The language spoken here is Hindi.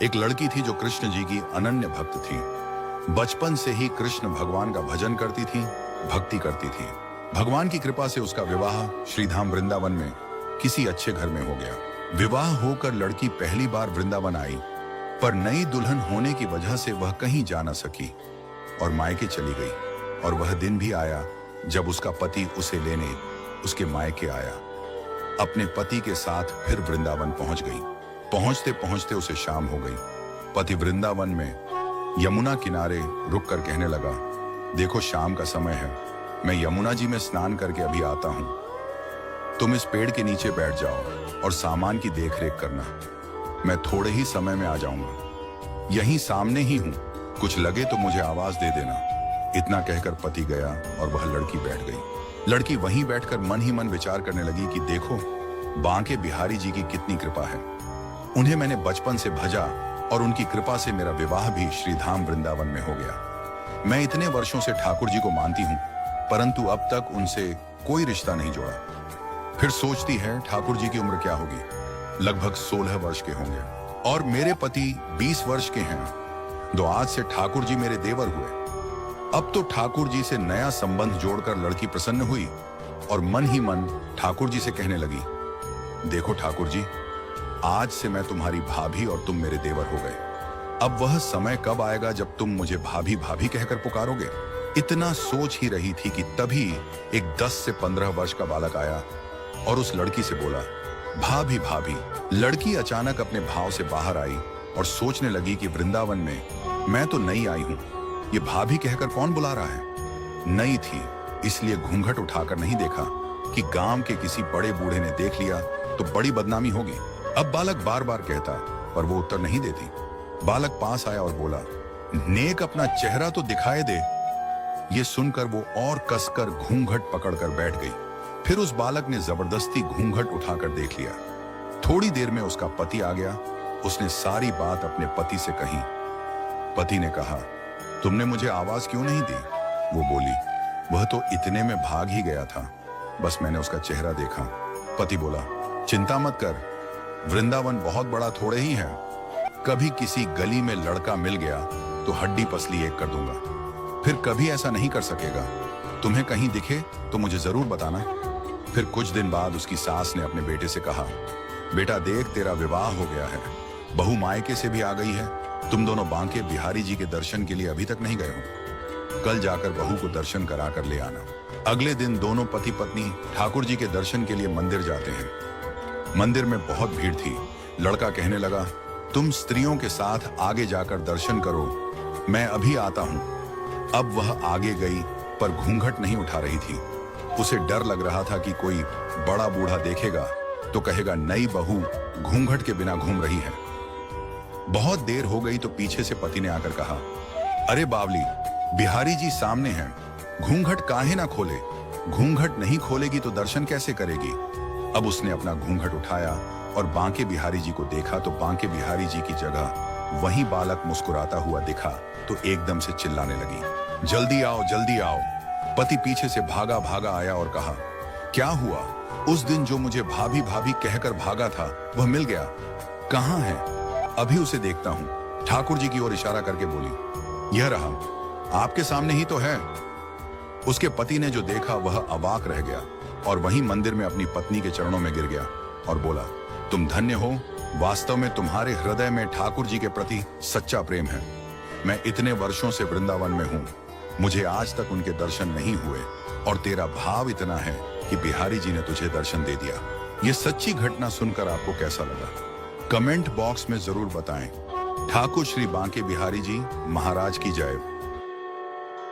एक लड़की थी जो कृष्ण जी की अनन्य भक्त थी। बचपन से ही कृष्ण भगवान का भजन करती थी, भक्ति करती थी। भगवान की कृपा से उसका विवाह श्रीधाम वृंदावन में किसी अच्छे घर में हो गया। विवाह होकर लड़की पहली बार वृंदावन आई, पर नई दुल्हन होने की वजह से वह कहीं जा न सकी और मायके चली गई। और वह दिन भी आया जब उसका पति उसे लेने उसके मायके आया। अपने पति के साथ फिर वृंदावन पहुंच गई। पहुंचते पहुंचते उसे शाम हो गई। पति वृंदावन में यमुना किनारे रुककर कहने लगा, देखो शाम का समय है, मैं यमुना जी में स्नान करके अभी आता हूं। तुम इस पेड़ के नीचे बैठ जाओ और सामान की देखरेख करना। मैं थोड़े ही समय में आ जाऊंगा। यहीं सामने ही हूं, कुछ लगे तो मुझे आवाज दे देना। इतना कहकर पति गया और वह लड़की बैठ गई। लड़की वहीं बैठकर मन ही मन विचार करने लगी कि देखो बांके बिहारी जी की कितनी कृपा है। उन्हें मैंने बचपन से भजा और उनकी कृपा से मेरा विवाह भी श्रीधाम वृंदावन में हो गया। मैं इतने वर्षों से ठाकुर जी को मानती हूँ, परंतु अब तक उनसे कोई रिश्ता नहीं जोड़ा। फिर सोचती है ठाकुर जी की उम्र क्या होगी, लगभग 16 वर्ष के होंगे और मेरे पति 20 वर्ष के हैं। तो आज से ठाकुर जी मेरे देवर हुए। अब तो ठाकुर जी से नया संबंध जोड़कर लड़की प्रसन्न हुई और मन ही मन ठाकुर जी से कहने लगी, देखो ठाकुर जी, आज से मैं तुम्हारी भाभी और तुम मेरे देवर हो गए। अब वह समय कब आएगा जब तुम मुझे भाभी भाभी कहकर पुकारोगे। इतना सोच ही रही थी कि तभी एक 10 से 15 वर्ष का बालक आया और उस लड़की से बोला, भाभी भाभी। लड़की अचानक अपने भाव से बाहर आई और सोचने लगी कि वृंदावन में मैं तो नई आई हूं, ये भाभी कहकर कौन बुला रहा है। नई थी इसलिए घूंघट उठाकर नहीं देखा कि गांव के किसी बड़े बूढ़े ने देख लिया तो बड़ी बदनामी होगी। अब बालक बार बार कहता पर वो उत्तर नहीं देती। बालक पास आया और बोला, नेक अपना चेहरा तो दिखाए दे। ये सुनकर वो और कसकर घूंघट पकड़कर बैठ गई। फिर उस बालक ने जबरदस्ती घूंघट उठाकर देख लिया। थोड़ी देर में उसका पति आ गया। उसने सारी बात अपने पति से कही। पति ने कहा, तुमने मुझे आवाज क्यों नहीं दी। वो बोली, वह तो इतने में भाग ही गया था, बस मैंने उसका चेहरा देखा। पति बोला, चिंता मत कर, वृंदावन बहुत बड़ा थोड़े ही है। कभी किसी गली में लड़का मिल गया तो हड्डी पसली एक कर दूंगा। फिर कभी ऐसा नहीं कर सकेगा। तुम्हें कहीं दिखे तो मुझे जरूर बताना। फिर कुछ दिन बाद उसकी सास ने अपने बेटे से कहा, बेटा देख तेरा विवाह हो गया है, बहू मायके से भी आ गई है। तुम दोनों बांके बिहारी जी के दर्शन के लिए अभी तक नहीं गए हो। कल जाकर बहू को दर्शन करा कर ले आना। अगले दिन दोनों पति पत्नी ठाकुर जी के दर्शन के लिए मंदिर जाते हैं। मंदिर में बहुत भीड़ थी। लड़का कहने लगा, तुम स्त्रियों के साथ आगे जाकर दर्शन करो, मैं अभी आता हूं। अब वह आगे गई पर घूंघट नहीं उठा रही थी। उसे डर लग रहा था कि कोई बड़ा बूढ़ा देखेगा तो कहेगा नई बहू घूंघट के बिना घूम रही है। बहुत देर हो गई तो पीछे से पति ने आकर कहा, अरे बावली, बिहारी जी सामने हैं, घूंघट काहे ना खोले। घूंघट नहीं खोलेगी तो दर्शन कैसे करेगी। अब उसने अपना घूंघट उठाया और बांके बिहारी जी को देखा तो बांके बिहारी जी की जगह वही बालक मुस्कुराता हुआ दिखा तो एकदम से चिल्लाने लगी, जल्दी आओ जल्दी आओ। पति पीछे से भागा भागा आया और कहा, क्या हुआ। उस दिन जो मुझे भाभी भाभी कहकर भागा था वह मिल गया, कहाँ है। अभी उसे देखता हूं। ठाकुर जी की ओर इशारा करके बोली, यह रहा, आपके सामने ही तो है। उसके पति ने जो देखा वह अवाक रह गया और वहीं मंदिर में अपनी पत्नी के चरणों में गिर गया और बोला, तुम धन्य हो, वास्तव में तुम्हारे हृदय में ठाकुर जी के प्रति सच्चा प्रेम है। मैं इतने वर्षों से वृंदावन में हूँ, मुझे आज तक उनके दर्शन नहीं हुए और तेरा भाव इतना है कि बिहारी जी ने तुझे दर्शन दे दिया। ये सच्ची घटना सुनकर आपको कैसा लगा, कमेंट बॉक्स में जरूर बताएं। ठाकुर श्री बांके बिहारी जी महाराज की जय।